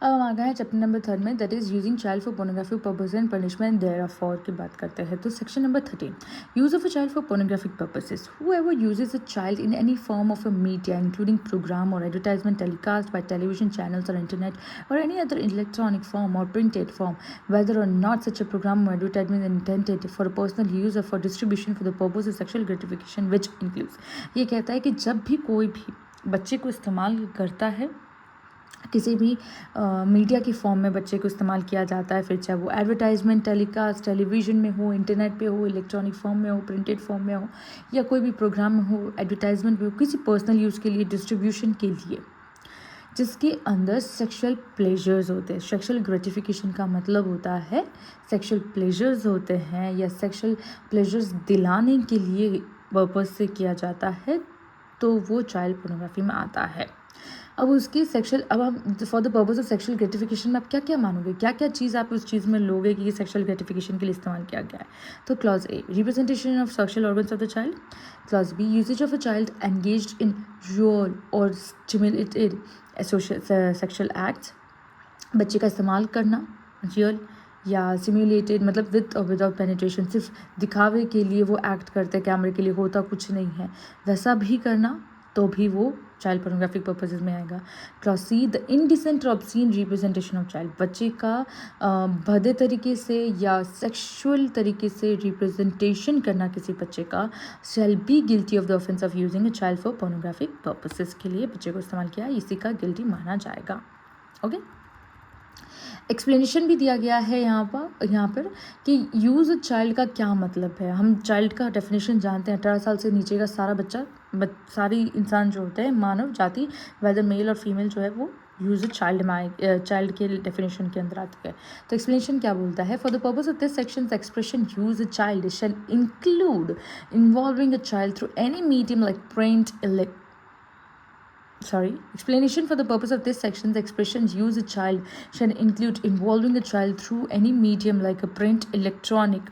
अब हम आ गए हैं चैप्टर नंबर 3 में, that is using child for pornographic purpose and punishment there for की बात करते हैं। तो section number 13, use of a child for pornographic purposes. Whoever uses a child in any form of a media including programme और advertisement telecast by television channels और internet or any other electronic form or printed form, whether or not such a program or advertisement is intended for a personal use or for distribution for the purpose of sexual gratification, which includes। ये कहता है कि जब भी कोई भी बच्चे को इस्तेमाल करता है, किसी भी मीडिया की फॉर्म में बच्चे को इस्तेमाल किया जाता है, फिर चाहे वो एडवर्टाइजमेंट टेलीकास्ट टेलीविजन में हो, इंटरनेट पे हो, इलेक्ट्रॉनिक फॉर्म में हो, प्रिंटेड फॉर्म में हो, या कोई भी प्रोग्राम में हो, एडवर्टाइजमेंट में हो, किसी पर्सनल यूज़ के लिए, डिस्ट्रीब्यूशन के लिए, जिसके अंदर सेक्सुअल प्लेजर्स होते हैं। सेक्सुअल ग्रेटिफिकेशन का मतलब होता है सेक्सुअल प्लेजर्स होते हैं, या सेक्सुअल प्लेजर्स दिलाने के लिए पर्पस से किया जाता है, तो वो चाइल्ड पोर्नोग्राफी में आता है। अब उसकी सेक्सुअल, अब हम for the purpose of sexual gratification में आप क्या क्या मानोगे, क्या क्या चीज़ आप उस चीज़ में लोगे कि ये सेक्सुअल ग्रेटिफिकेशन के लिए इस्तेमाल किया गया है। तो clause A, representation of sexual organs of the child. Clause B, uses of a child engaged in real or stimulated sexual acts. बच्चे का इस्तेमाल करना रियल या सिम्युलेटेड, मतलब विद और विदाउट पेनिट्रेशन, सिर्फ दिखावे के लिए वो एक्ट करते हैं, कैमरे के लिए, होता कुछ नहीं है, वैसा भी करना, तो भी वो चाइल्ड पोर्नोग्राफिक पर्पसेस में आएगा। क्लॉज सी, द इनडिसेंट और ऑब्सीन रिप्रेजेंटेशन ऑफ चाइल्ड। बच्चे का भद्दे तरीके से या सेक्सुअल तरीके से रिप्रेजेंटेशन करना किसी बच्चे का, shall be guilty of the offence of using a child for pornographic purposes. के लिए बच्चे को इस्तेमाल किया, इसी का गिल्टी माना जाएगा। ओके, एक्सप्लेनेशन भी दिया गया है यहाँ पर कि यूज़ चाइल्ड का क्या मतलब है। हम चाइल्ड का डेफिनेशन जानते हैं, 18 साल से नीचे का सारा बच्चा, सारी इंसान जो होते हैं, मानव जाति, वेदर मेल और फीमेल जो है, वो यूज चाइल्ड में चाइल्ड के डेफिनेशन के अंदर आती है। तो एक्सप्लेनेशन क्या बोलता है, for the purpose of this section expression use a child shall include involving a child through any medium like print, explanation for the purpose of this section, the expressions use a child shall include involving a child through any medium like a print, electronic,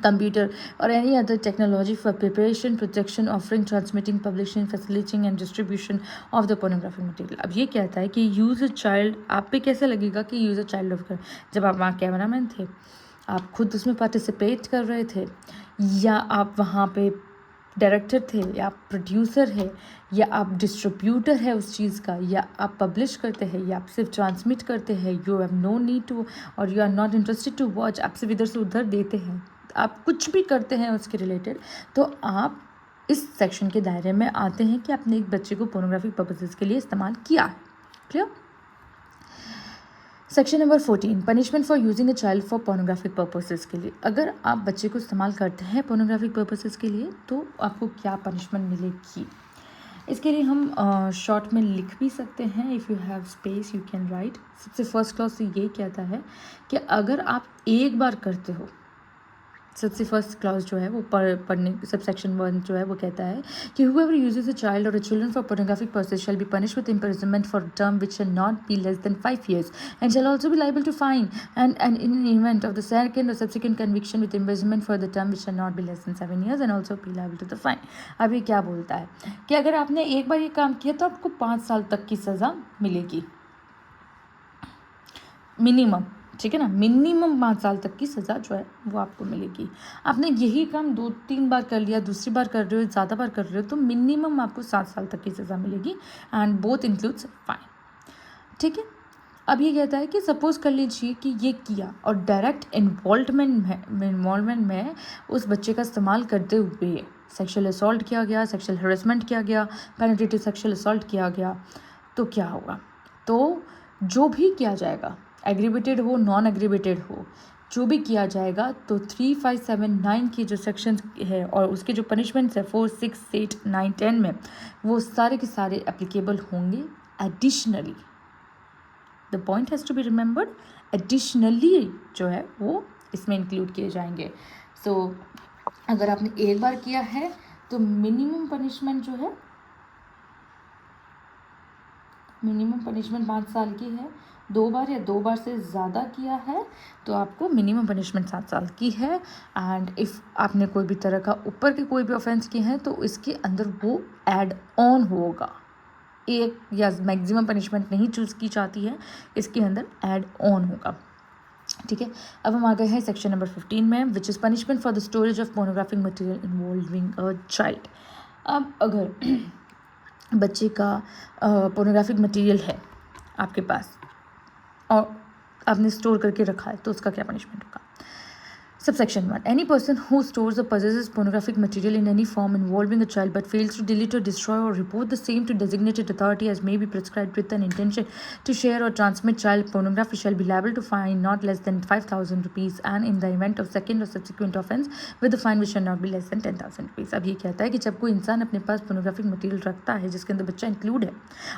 computer or any other technology for preparation, protection, offering, transmitting, publishing, facilitating and distribution of the pornographic material। अब ये कहता है कि use a child, आप पे कैसे लगेगा कि use a child of, जब आप वहाँ कैमरामैन थे, आप खुद उसमें पार्टिसिपेट कर रहे थे, या आप वहाँ पे डायरेक्टर थे, या आप प्रोड्यूसर है, या आप डिस्ट्रीब्यूटर है उस चीज़ का, या आप पब्लिश करते हैं, या आप सिर्फ ट्रांसमिट करते हैं, you have no need to और you are not interested to watch, आप सिर्फ इधर से उधर देते हैं, आप कुछ भी करते हैं उसके रिलेटेड, तो आप इस सेक्शन के दायरे में आते हैं कि आपने एक बच्चे को पोर्नोग्राफिक पर्पसेस के लिए इस्तेमाल किया है। Clear. Section number 14, punishment for using a child for pornographic purposes के लिए। अगर आप बच्चे को इस्तेमाल करते हैं पोर्नोग्राफिक पर्पसेस के लिए, तो आपको क्या पनिशमेंट मिलेगी। इसके लिए हम शॉर्ट में लिख भी सकते हैं, if you have space you can write. सबसे फर्स्ट क्लॉज से ये कहता है कि अगर आप एक बार करते हो, सबसे फर्स्ट क्लॉज जो है वो पढ़ने, सब सेक्शन 1 जो है वो कहता है कि whoever uses a child or a children for pornographic purpose shall be punished with imprisonment for a term which shall not be less than 5 years and shall also be liable to fine and in an event of the second or subsequent conviction with imprisonment for the term which shall not be less than 7 years and also be liable to the fine। अब ये क्या बोलता है कि अगर आपने एक बार ये काम किया तो आपको 5 साल तक की सज़ा मिलेगी, मिनिमम, ठीक है ना, मिनिमम 5 साल तक की सज़ा जो है वो आपको मिलेगी। आपने यही काम 2-3 बार कर लिया, दूसरी बार कर रहे हो, ज़्यादा बार कर रहे हो, तो मिनिमम आपको 7 साल तक की सज़ा मिलेगी एंड बोथ इंक्लूड्स फाइन। ठीक है। अब ये कहता है कि सपोज़ कर लीजिए कि ये किया और डायरेक्ट इन्वॉल्वमेंट में उस बच्चे का इस्तेमाल करते हुए सेक्शुअल असॉल्ट किया गया, सेक्शुअल हरेसमेंट किया गया, पेनिट्रेटिव सेक्शुअल असॉल्ट किया गया, तो क्या होगा। तो जो भी किया जाएगा, एग्रीवेटेड हो, नॉन एग्रीवेटेड हो, जो भी किया जाएगा, तो 3, 5, 7, 9 की जो सेक्शन है और उसके जो पनिशमेंट्स है 4, 6, 8, 9, 10 में, वो सारे के सारे एप्लीकेबल होंगे। Additionally, the point has to be remembered, additionally जो है वो इसमें इंक्लूड किए जाएंगे। सो अगर आपने एक बार किया है तो मिनिमम पनिशमेंट जो है, मिनिमम पनिशमेंट 5 साल की है। 2 बार या 2 बार से ज़्यादा किया है तो आपको मिनिमम पनिशमेंट 7 साल की है। एंड इफ़ आपने कोई भी तरह का ऊपर के कोई भी ऑफेंस किए हैं तो इसके अंदर वो ऐड ऑन होगा। एक या मैक्सिमम पनिशमेंट नहीं चूज़ की जाती है, इसके अंदर ऐड ऑन होगा। ठीक है, अब हम आ गए हैं सेक्शन नंबर 15 में, which is punishment for the storage of pornographic material involving a child. अब अगर बच्चे का पोर्नोग्राफिक मटेरियल है आपके पास और आपने स्टोर करके रखा है, तो उसका क्या पनिशमेंट होगा? Subsection 1. Any person who stores or possesses pornographic material in any form involving a child but fails to delete or destroy or report the same to designated authority as may be prescribed with an intention to share or transmit child pornography shall be liable to fine not less than 5,000 rupees and in the event of second or subsequent offence with the fine which shall not be less than 10,000 rupees. अब ये कहता है कि जब कोई इंसान अपने पास pornographic material रखता है जिसके अंदर बच्चा इंक्लूड है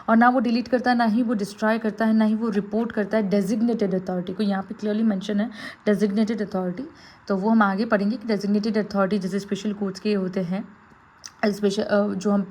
और ना वो डिलीट करता है, ना ही वो डिस्ट्रॉय करता है, ना ही वो रिपोर्ट करता है डेजिग्नेटेड अथॉरिटी को, यहाँ पे क्लियरली मेंशन है डेजिग्नेटेड अथॉरिटी, तो वो हम आगे पढ़ेंगे कि डेजिग्नेटेड अथॉरिटी जैसे स्पेशल कोर्ट्स के होते हैं, स्पेशल जो हम